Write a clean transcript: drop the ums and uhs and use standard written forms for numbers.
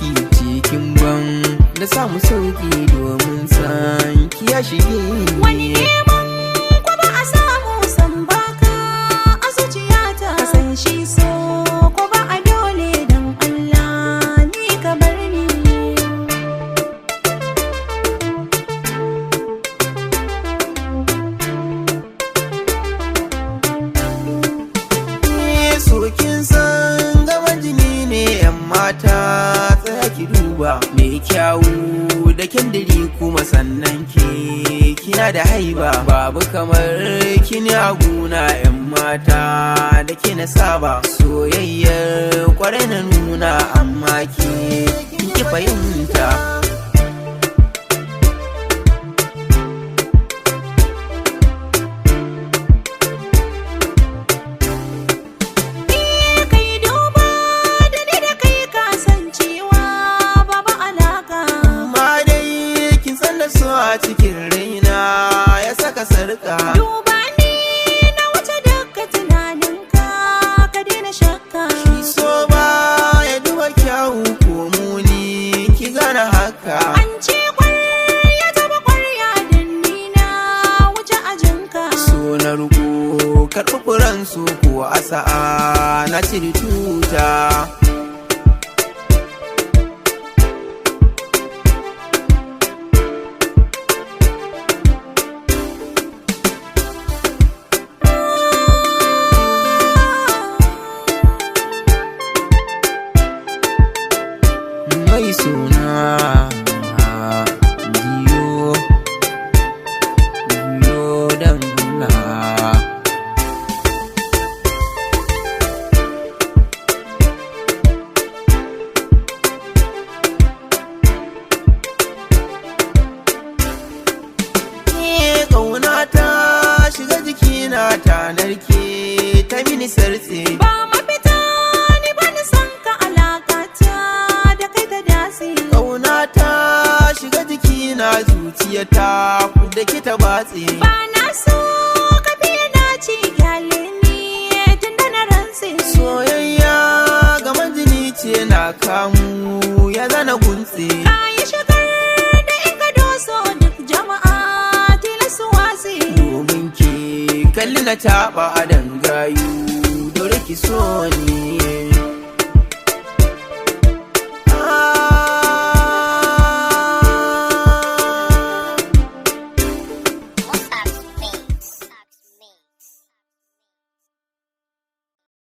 ki cikin ban na samu sauki domin san ki ya shige wani neman ko ba a samu san baka a zuciyata ka san shi so ko ba a dole dan Allah ni ka bar ni sokin san gaban jini ne yan mata tsaya ki duba mai kyawu da kendiri kuma sannan kina da haiba babu kamar kini a guna yan mata da ke na saba soyayyar kwarai na nuna amma ki fahimta a cikin raina ya saka sarka duba ni na wuce daga tunaninka ka daina shakka shi so ba ya duba kyawu ko muni ki gane haka an ce kwarya taba kwarya dan ni na wuce ajinka so na ruko karɓi furan su ko asa'a na ciri tuta mai suna jiyo dan Allah ƙauna ta shiga jikina ta narke ta mini sartse ba mafita ni bani son ka alakata da kai ta dasi ƙauna ta shiga jikina zuciyata da ke ta batse ba na so ka fiye na ci gyale ni tun da na rantse soyayya gaman jini ce na kamu ya zana guntse ka yi shigar da in ka doso duk jama'a tilasu wasi domin ke kalli na taɓa a dangayu dole ki so ni